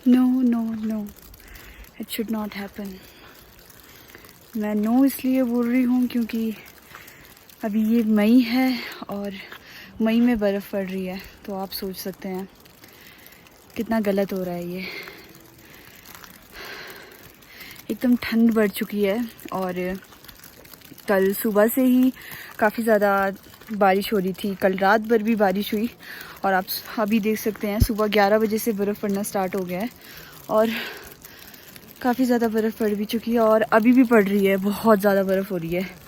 No no no, it should not happen. मैं no इसलिए बोल रही हूँ क्योंकि अभी ये मई है और मई में बर्फ़ पड़ रही है, तो आप सोच सकते हैं कितना गलत हो रहा है ये। एकदम ठंड बढ़ चुकी है और कल सुबह से ही काफ़ी ज़्यादा बारिश हो रही थी। कल रात भर भी बारिश हुई और आप अभी देख सकते हैं सुबह 11 बजे से बर्फ़ पड़ना स्टार्ट हो गया है और काफ़ी ज़्यादा बर्फ़ पड़ भी चुकी है और अभी भी पड़ रही है, बहुत ज़्यादा बर्फ़ हो रही है।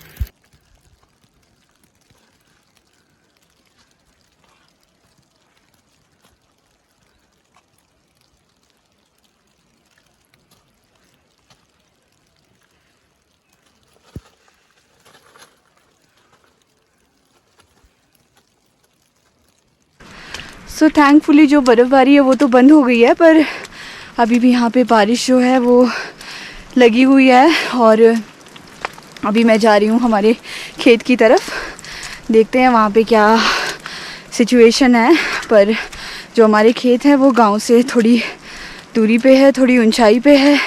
सो थैंकफुली जो बर्फ़बारी है वो तो बंद हो गई है, पर अभी भी यहाँ पे बारिश जो है वो लगी हुई है और अभी मैं जा रही हूँ हमारे खेत की तरफ। देखते हैं वहाँ पे क्या सिचुएशन है, पर जो हमारे खेत है वो गांव से थोड़ी दूरी पे है, थोड़ी ऊंचाई पे है,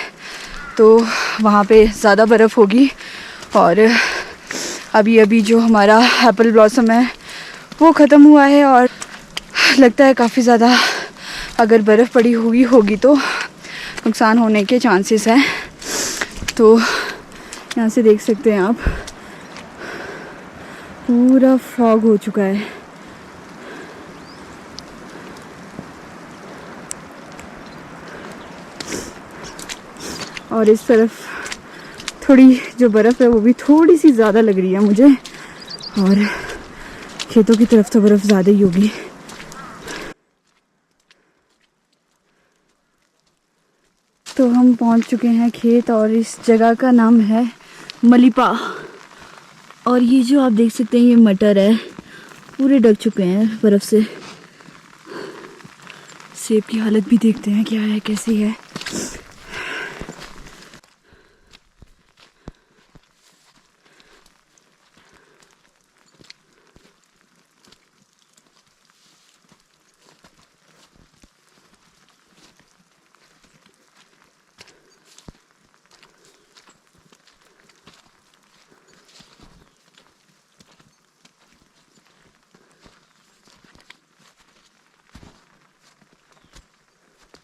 तो वहाँ पे ज़्यादा बर्फ़ होगी। और अभी अभी जो हमारा एप्पल ब्लॉसम है वो ख़त्म हुआ है और लगता है काफ़ी ज़्यादा अगर बर्फ़ पड़ी होगी तो नुकसान होने के चांसेस हैं। तो यहाँ से देख सकते हैं आप, पूरा फॉग हो चुका है। और इस तरफ थोड़ी जो बर्फ़ है वो भी थोड़ी सी ज़्यादा लग रही है मुझे, और खेतों की तरफ तो बर्फ़ ज़्यादा ही होगी। तो हम पहुंच चुके हैं खेत और इस जगह का नाम है मलिपा। और ये जो आप देख सकते हैं ये मटर है, पूरे ढक चुके हैं बर्फ़ से। सेब की हालत भी देखते हैं क्या है, कैसी है।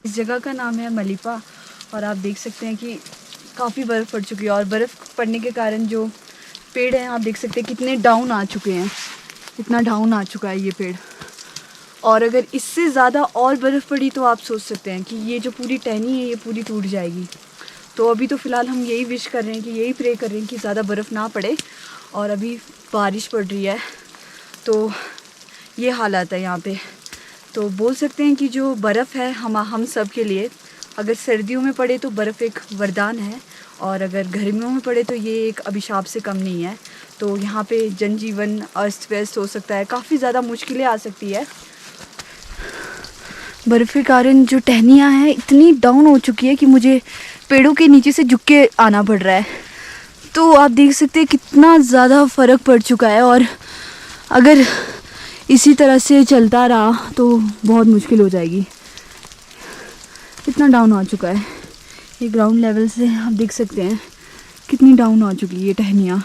इस जगह का नाम है मलिपा और आप देख सकते हैं कि काफ़ी बर्फ़ पड़ चुकी है और बर्फ़ पड़ने के कारण जो पेड़ हैं आप देख सकते हैं कितने डाउन आ चुके हैं, इतना डाउन आ चुका है ये पेड़। और अगर इससे ज़्यादा और बर्फ़ पड़ी तो आप सोच सकते हैं कि ये जो पूरी टहनी है ये पूरी टूट जाएगी। तो अभी तो फ़िलहाल हम यही विश कर रहे हैं कि यही प्रे कर रहे हैं कि ज़्यादा बर्फ़ ना पड़े। और अभी बारिश पड़ रही है तो ये हालात है यहाँ पे। तो बोल सकते हैं कि जो बर्फ़ है हम सब के लिए, अगर सर्दियों में पड़े तो बर्फ़ एक वरदान है और अगर गर्मियों में पड़े तो ये एक अभिशाप से कम नहीं है। तो यहाँ पे जनजीवन अस्त व्यस्त हो सकता है, काफ़ी ज़्यादा मुश्किलें आ सकती है। बर्फ़ के कारण जो टहनियाँ हैं इतनी डाउन हो चुकी है कि मुझे पेड़ों के नीचे से झुक के आना पड़ रहा है। तो आप देख सकते हैं कितना ज़्यादा फ़र्क पड़ चुका है और अगर इसी तरह से चलता रहा तो बहुत मुश्किल हो जाएगी। कितना डाउन आ चुका है ये, ग्राउंड लेवल से आप देख सकते हैं कितनी डाउन आ चुकी है ये टहनियाँ।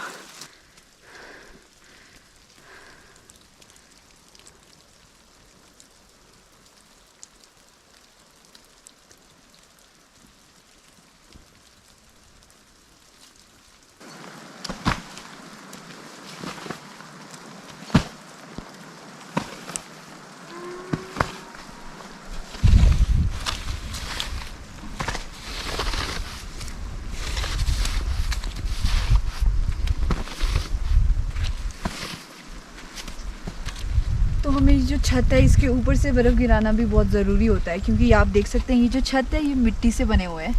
जो छत है इसके ऊपर से बर्फ़ गिराना भी बहुत ज़रूरी होता है, क्योंकि आप देख सकते हैं ये जो छत है ये मिट्टी से बने हुए हैं,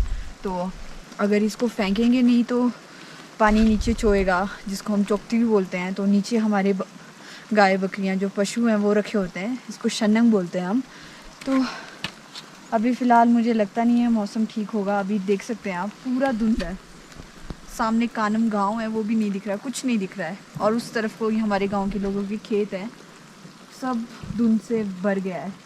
तो अगर इसको फेंकेंगे नहीं तो पानी नीचे चोएगा, जिसको हम चौकती भी बोलते हैं। तो नीचे हमारे गाय बकरियां जो पशु हैं वो रखे होते हैं, इसको शनंग बोलते हैं हम। तो अभी फ़िलहाल मुझे लगता नहीं है मौसम ठीक होगा। अभी देख सकते हैं आप पूरा धुंध है, सामने कानम गांव है वो भी नहीं दिख रहा है, कुछ नहीं दिख रहा है, और उस तरफ को हमारे गांव के लोगों के खेत हैं, सब धुंध से भर गया है।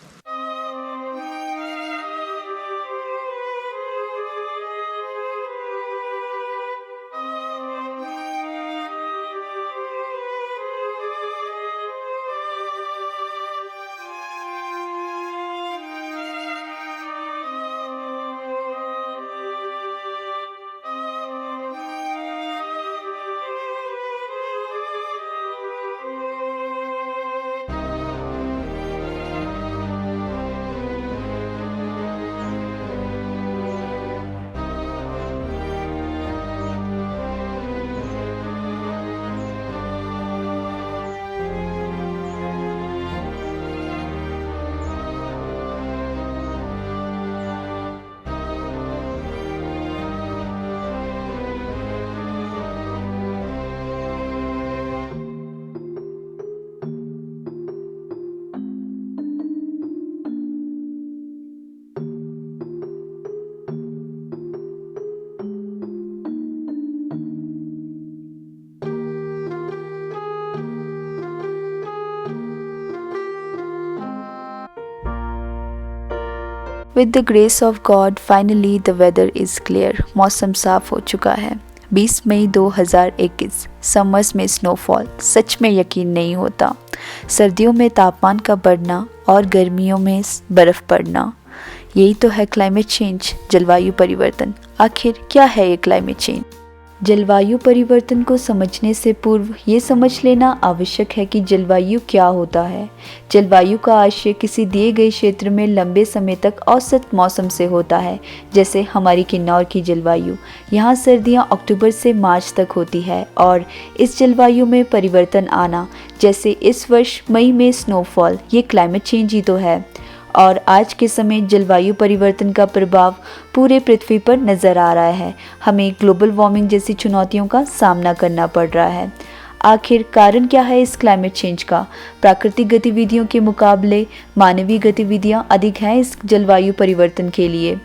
With the grace of God, finally the weather is clear. मौसम साफ हो चुका है। 20 मई 2021 समर्स में स्नोफॉल, सच में यकीन नहीं होता। सर्दियों में तापमान का बढ़ना और गर्मियों में बर्फ़ पड़ना, यही तो है क्लाइमेट चेंज, जलवायु परिवर्तन। आखिर क्या है ये क्लाइमेट चेंज? जलवायु परिवर्तन को समझने से पूर्व ये समझ लेना आवश्यक है कि जलवायु क्या होता है। जलवायु का आशय किसी दिए गए क्षेत्र में लंबे समय तक औसत मौसम से होता है, जैसे हमारी किन्नौर की जलवायु। यहाँ सर्दियाँ अक्टूबर से मार्च तक होती है और इस जलवायु में परिवर्तन आना, जैसे इस वर्ष मई में स्नोफॉल, ये क्लाइमेट चेंज ही तो है। और आज के समय जलवायु परिवर्तन का प्रभाव पूरे पृथ्वी पर नज़र आ रहा है। हमें ग्लोबल वार्मिंग जैसी चुनौतियों का सामना करना पड़ रहा है। आखिर कारण क्या है इस क्लाइमेट चेंज का? प्राकृतिक गतिविधियों के मुकाबले मानवीय गतिविधियां अधिक हैं इस जलवायु परिवर्तन के लिए।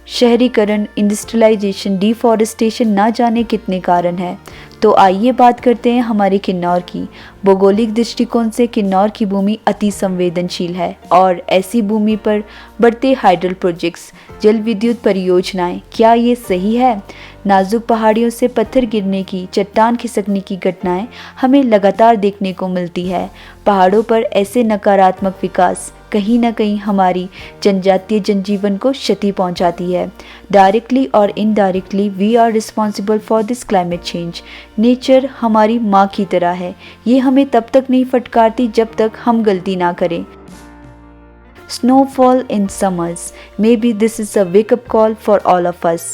शहरीकरण, इंडस्ट्रियलाइजेशन, डिफॉरेस्टेशन, ना जाने कितने कारण हैं। तो आइए बात करते हैं हमारे किन्नौर की। भौगोलिक दृष्टिकोण से किन्नौर की भूमि अति संवेदनशील है और ऐसी भूमि पर बढ़ते हाइडल प्रोजेक्ट्स, जल विद्युत परियोजनाएं, क्या ये सही है? नाजुक पहाड़ियों से पत्थर गिरने की, चट्टान खिसकने की घटनाएं हमें लगातार देखने को मिलती है। पहाड़ों पर ऐसे नकारात्मक विकास कहीं ना कहीं हमारी जनजातीय जनजीवन को क्षति पहुंचाती है। डायरेक्टली और indirectly we are responsible for this climate change. Nature हमारी माँ की तरह है, ये हमें तब तक नहीं फटकारती जब तक हम गलती ना करें। Snowfall in summers. Maybe this is a wake-up call for all of us.